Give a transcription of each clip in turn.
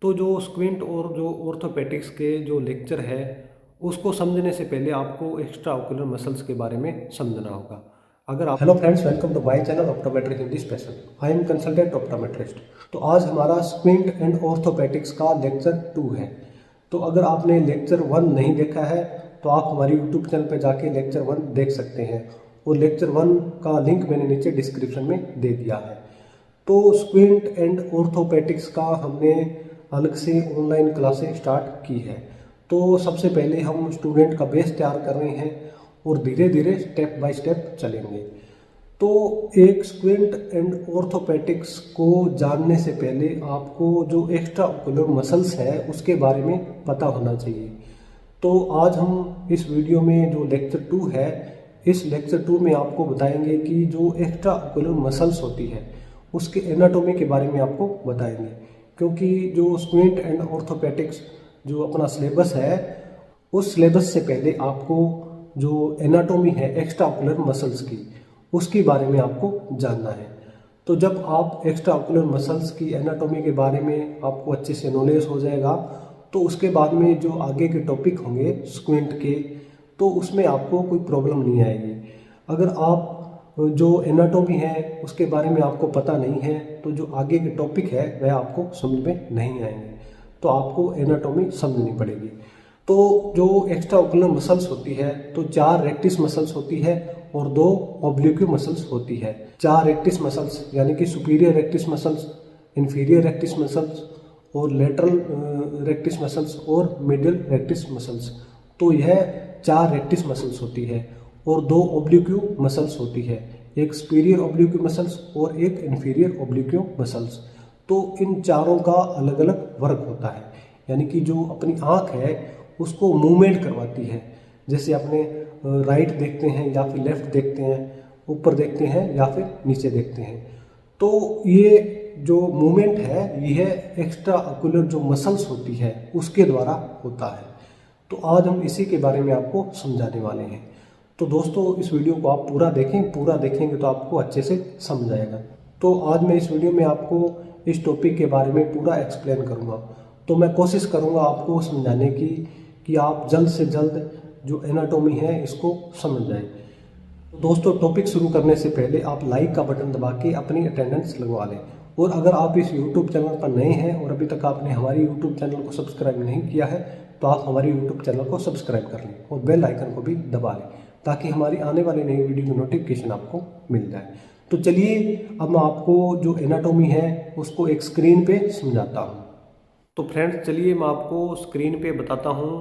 तो जो स्क्विंट और जो ऑर्थोपेडिक्स के जो लेक्चर है उसको समझने से पहले आपको एक्स्ट्रा ओकुलर मसल्स के बारे में समझना होगा। अगर आप hello friends, welcome to my channel optometric Hindi special. I am consultant optometrist. तो आज हमारा स्क्विंट एंड ऑर्थोपेडिक्स का लेक्चर 2 है। तो अगर आपने लेक्चर 1 नहीं देखा है तो आप हमारी यूट्यूब चैनल पर जाके लेक्चर 1 देख सकते हैं और लेक्चर 1 का लिंक मैंने नीचे डिस्क्रिप्शन में दे दिया है। तो स्क्विंट एंड ऑर्थोपेडिक्स का हमने अलग से ऑनलाइन क्लासें स्टार्ट की है। तो सबसे पहले हम स्टूडेंट का बेस तैयार कर रहे हैं और धीरे धीरे स्टेप बाय स्टेप चलेंगे। तो एक स्क्विंट एंड ऑर्थोपेडिक्स को जानने से पहले आपको जो एक्स्ट्रा ओकुलर मसल्स है उसके बारे में पता होना चाहिए। तो आज हम इस वीडियो में जो लेक्चर 2 है, इस लेक्चर 2 में आपको बताएंगे कि जो एक्स्ट्रा ओकुलर मसल्स होती है उसके एनाटॉमी के बारे में आपको बताएंगे। क्योंकि जो स्क्विंट एंड ऑर्थोपेडिक्स जो अपना सिलेबस है, उस सिलेबस से पहले आपको जो एनाटॉमी है एक्स्ट्रा ओकुलर मसल्स की, उसके बारे में आपको जानना है। तो जब आप एक्स्ट्रा ओकुलर मसल्स की एनाटॉमी के बारे में आपको अच्छे से नॉलेज हो जाएगा तो उसके बाद में जो आगे के टॉपिक होंगे स्क्विंट के, तो उसमें आपको कोई प्रॉब्लम नहीं आएगी। अगर आप जो एनाटॉमी है उसके बारे में आपको पता नहीं है तो जो आगे के टॉपिक है वह आपको समझ में नहीं आएंगे। तो आपको एनाटॉमी समझनी पड़ेगी। तो जो एक्स्ट्रा ओकुलर मसल्स होती है तो 4 रेक्टिस मसल्स होती है और 2 ऑब्लिक्यू मसल्स होती है। 4 रेक्टिस मसल्स यानी कि सुपीरियर रेक्टिस मसल्स, इंफीरियर रेक्टिस मसल्स और लेटरल रेक्टिस मसल्स और मिडिल रेक्टिस मसल्स। तो यह 4 रेक्टिस मसल्स होती है और 2 ऑब्लिक्यू मसल्स होती है, एक सुपीरियर ऑब्लिक्यू मसल्स और एक इंफीरियर ऑब्लिक्यू मसल्स। तो इन चारों का अलग अलग वर्क होता है, यानी कि जो अपनी आँख है उसको मूवमेंट करवाती है। जैसे अपने राइट देखते हैं या फिर लेफ्ट देखते हैं, ऊपर देखते हैं या फिर नीचे देखते हैं। तो ये जो मूवमेंट है यह एक्स्ट्रा ओकुलर जो मसल्स होती है उसके द्वारा होता है। तो आज हम इसी के बारे में आपको समझाने वाले हैं। तो दोस्तों इस वीडियो को आप पूरा देखें, पूरा देखेंगे तो आपको अच्छे से समझ आएगा। तो आज मैं इस वीडियो में आपको इस टॉपिक के बारे में पूरा एक्सप्लेन करूंगा। तो मैं कोशिश करूंगा आपको समझाने की कि आप जल्द से जल्द जो एनाटॉमी है इसको समझ जाएं। दोस्तों टॉपिक शुरू करने से पहले आप लाइक का बटन दबा के अपनी अटेंडेंस लगवा लें। और अगर आप इस यूट्यूब चैनल पर नए हैं और अभी तक आपने हमारी यूट्यूब चैनल को सब्सक्राइब नहीं किया है तो आप हमारी यूट्यूब चैनल को सब्सक्राइब कर लें और बेल आइकन को भी दबा लें ताकि हमारी आने वाली नई वीडियो की नोटिफिकेशन आपको मिल जाए। तो चलिए अब मैं आपको जो एनाटॉमी है उसको एक स्क्रीन पे समझाता हूँ। तो फ्रेंड्स चलिए मैं आपको स्क्रीन पे बताता हूँ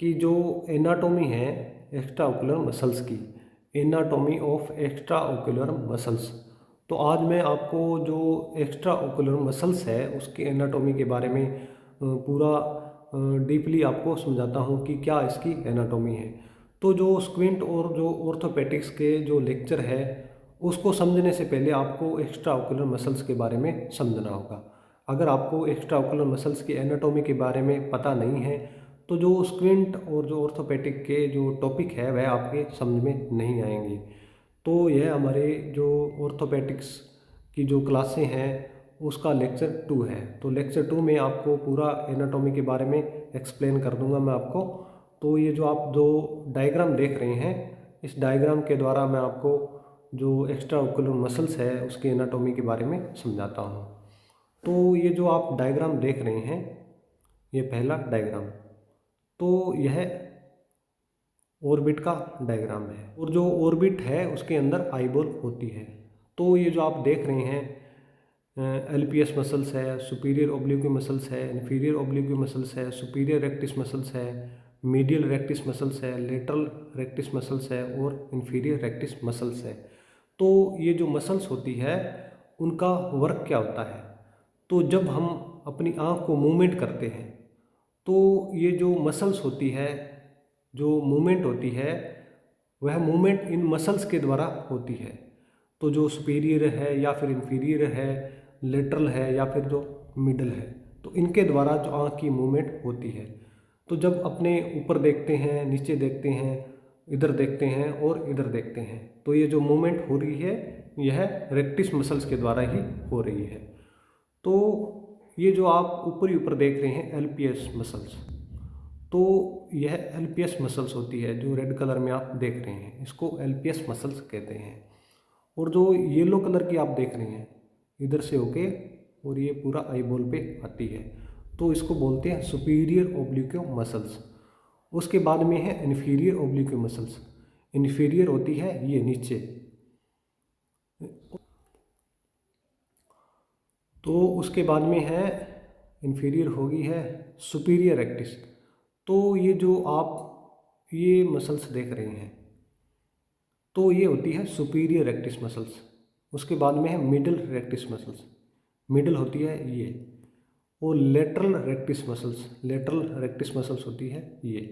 कि जो एनाटॉमी है एक्स्ट्रा ओकुलर मसल्स की, anatomy of extra ocular muscles. तो आज मैं आपको जो एक्स्ट्रा ओकुलर मसल्स है उसके एनाटॉमी के बारे में पूरा डीपली आपको समझाता हूँ कि क्या इसकी एनाटॉमी है। तो जो स्क्विंट और जो ऑर्थोपेडिक्स के जो लेक्चर है उसको समझने से पहले आपको एक्स्ट्रा ओकुलर मसल्स के बारे में समझना होगा। अगर आपको एक्स्ट्रा ओकुलर मसल्स की एनाटॉमी के बारे में पता नहीं है तो जो स्क्विंट और जो ऑर्थोपेडिक के जो टॉपिक है वह आपके समझ में नहीं आएंगे। तो यह हमारे जो ऑर्थोपेडिक्स की जो क्लासें हैं उसका लेक्चर 2 है। तो लेक्चर 2 में आपको पूरा एनाटॉमी के बारे में एक्सप्लेन कर दूंगा मैं आपको। तो ये जो आप जो डायग्राम देख रहे हैं, इस डायग्राम के द्वारा मैं आपको जो एक्स्ट्रा ओकुलर मसल्स है उसके एनाटॉमी के बारे में समझाता हूँ। तो ये जो आप डायग्राम देख रहे हैं, ये पहला डायग्राम, तो यह ऑर्बिट का डायग्राम है और जो ऑर्बिट है उसके अंदर आईबॉल होती है। तो ये जो आप देख रहे हैं एलपीएस मसल्स है, सुपीरियर ओब्लिक्यू मसल्स है, इन्फीरियर ओब्लिक्यू मसल्स है, सुपीरियर रेक्टिस मसल्स है, मीडियल रेक्टिस मसल्स है, लेटरल रेक्टिस मसल्स है और इन्फीरियर रेक्टिस मसल्स है। तो ये जो मसल्स होती है उनका वर्क क्या होता है। तो जब हम अपनी आँख को मूवमेंट करते हैं तो ये जो मसल्स होती है, जो मूवमेंट होती है वह मूवमेंट इन मसल्स के द्वारा होती है। तो जो सुपीरियर है या फिर इंफीरियर है, लेटरल है या फिर जो मिडल है, तो इनके द्वारा जो आँख की मूवमेंट होती है। तो जब अपने ऊपर देखते हैं, नीचे देखते हैं, इधर देखते हैं और इधर देखते हैं, तो ये जो मूवमेंट हो रही है यह रेक्टिस मसल्स के द्वारा ही हो रही है। तो ये जो आप ऊपर देख रहे हैं एलपीएस मसल्स, तो यह एलपीएस मसल्स होती है जो रेड कलर में आप देख रहे हैं, इसको एलपीएस मसल्स कहते हैं। और जो येलो कलर की आप देख रहे हैं इधर से होके और ये पूरा आई बॉल पे आती है, तो इसको बोलते हैं सुपीरियर ओब्लिक्यो मसल्स। उसके बाद में है इन्फीरियर ओब्लिक्यो मसल्स। इन्फीरियर होती है ये नीचे, तो उसके बाद में है इन्फीरियर होगी है सुपीरियर रेक्टिस। तो ये जो आप ये मसल्स देख रहे हैं तो ये होती है सुपीरियर रेक्टिस मसल्स। उसके बाद में है मिडल रेक्टिस मसल्स, मिडल होती है ये। और लेटरल रेक्टिस मसल्स, लेटरल रेक्टिस मसल्स होती है ये।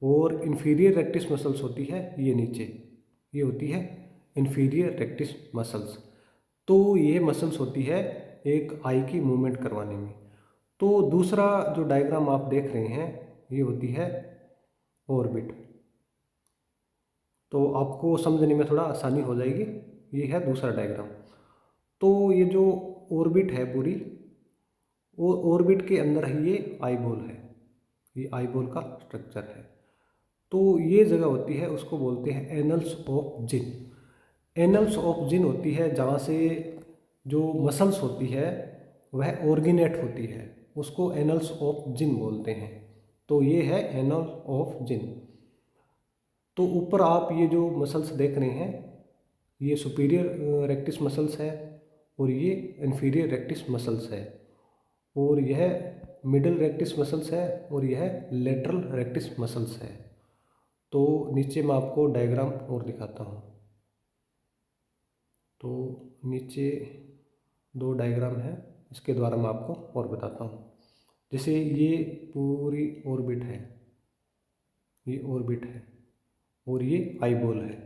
और इन्फीरियर रेक्टिस मसल्स होती है ये नीचे, ये होती है इन्फीरियर रेक्टिस मसल्स। तो ये मसल्स होती है एक आई की मूवमेंट करवाने में। तो दूसरा जो डायग्राम आप देख रहे हैं ये होती है ऑर्बिट, तो आपको समझने में थोड़ा आसानी हो जाएगी। ये है दूसरा डायग्राम। तो ये जो ऑर्बिट है पूरी, वो ऑर्बिट के अंदर ही ये आई बॉल है, ये आई बॉल का स्ट्रक्चर है। तो ये जगह होती है, उसको बोलते हैं annals of Jin. Annals of Jin होती है जहाँ से जो मसल्स होती है वह ऑर्गेनेट होती है, उसको एनल्स ऑफ जिन बोलते हैं। तो ये है एनल ऑफ जिन। तो ऊपर आप ये जो मसल्स देख रहे हैं ये सुपीरियर रेक्टिस मसल्स है और ये इन्फीरियर रेक्टिस मसल्स है, और यह मिडल रेक्टिस मसल्स है और यह लेटरल रेक्टिस मसल्स है। तो नीचे मैं आपको डायग्राम और दिखाता हूँ। तो नीचे दो डायग्राम है, इसके द्वारा मैं आपको और बताता हूँ। जैसे ये पूरी ऑर्बिट है, ये ऑर्बिट है और ये आई बॉल है।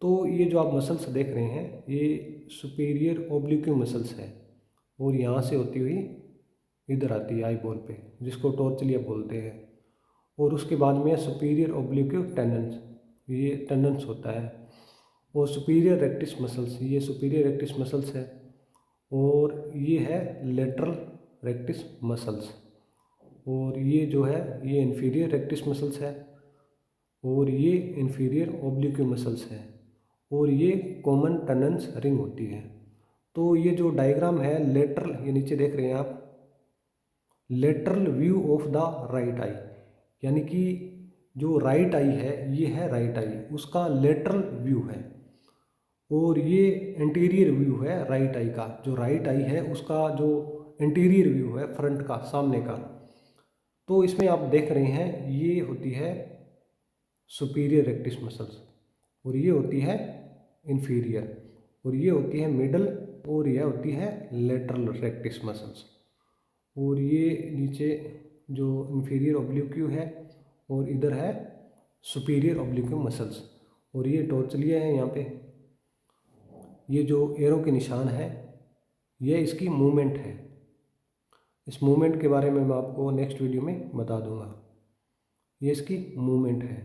तो ये जो आप मसल्स देख रहे हैं ये सुपीरियर ओब्लिक्यू मसल्स है, और यहाँ से होती हुई इधर आती है आई बॉल पे, जिसको टॉर्चलिया बोलते हैं। और उसके बाद में सुपीरियर ओब्लिक्यू टेंडन्स, ये टेंडन्स होता है। और सुपीरियर रेक्टिस मसल्स, ये सुपीरियर रेक्टिस मसल्स है। और ये है लेटरल रेक्टिस मसल्स, और ये जो है ये इन्फीरियर रेक्टिस मसल्स है, और ये इन्फीरियर ओब्लिक्यू मसल्स है, और ये कॉमन टेंडन्स रिंग होती है। तो ये जो डायग्राम है लेटरल, ये नीचे देख रहे हैं आप, lateral view of the right I, यानी कि जो राइट आई है ये है राइट आई, उसका लेटरल व्यू है। और ये एंटीरियर व्यू है राइट आई का, जो राइट आई है उसका जो एंटीरियर व्यू है फ्रंट का, सामने का। तो इसमें आप देख रहे हैं ये होती है सुपीरियर रेक्टिस मसल्स, और ये होती है इन्फीरियर, और ये होती है मिडल, और यह होती है लेटरल रेक्टिस मसल्स। और ये नीचे जो इन्फीरियर ओब्लिक्यू है, और इधर है सुपीरियर ओब्लिक्यू मसल्स। और ये टॉर्चलिया है यहाँ पे, ये जो एरो के निशान है ये इसकी मूवमेंट है। इस मूवमेंट के बारे में मैं आपको नेक्स्ट वीडियो में बता दूंगा। ये इसकी मूवमेंट है,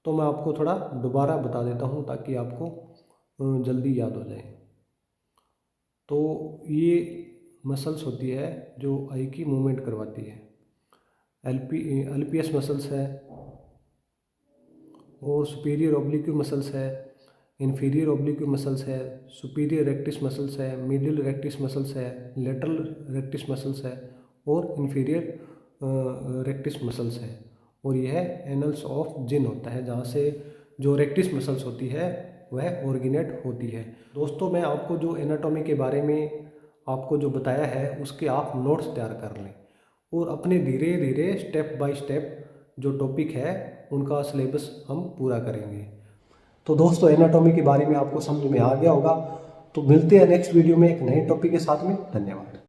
तो मैं आपको थोड़ा दोबारा बता देता हूँ ताकि आपको जल्दी याद हो जाए। तो ये मसल्स होती है जो आई की मूवमेंट करवाती है। एलपीएस मसल्स है, और सुपीरियर ओब्लिक्यू मसल्स है, इन्फीरियर ओब्लिक्यू मसल्स है, सुपीरियर रेक्टिस मसल्स है, मिडिल रेक्टिस मसल्स है, लेटरल रेक्टिस मसल्स है, और इन्फीरियर रेक्टिस मसल्स है। और यह एनल्स ऑफ जिन होता है जहाँ से जो रेक्टिस मसल्स होती है वह ऑर्गेनेट होती है। दोस्तों, मैं आपको जो एनाटॉमी के बारे में आपको जो बताया है उसके आप नोट्स तैयार कर लें, और अपने धीरे धीरे स्टेप बाय स्टेप जो टॉपिक है उनका सिलेबस हम पूरा करेंगे। तो दोस्तों, एनाटॉमी के बारे में आपको समझ में आ गया होगा। तो मिलते हैं नेक्स्ट वीडियो में एक नए टॉपिक के साथ में। धन्यवाद।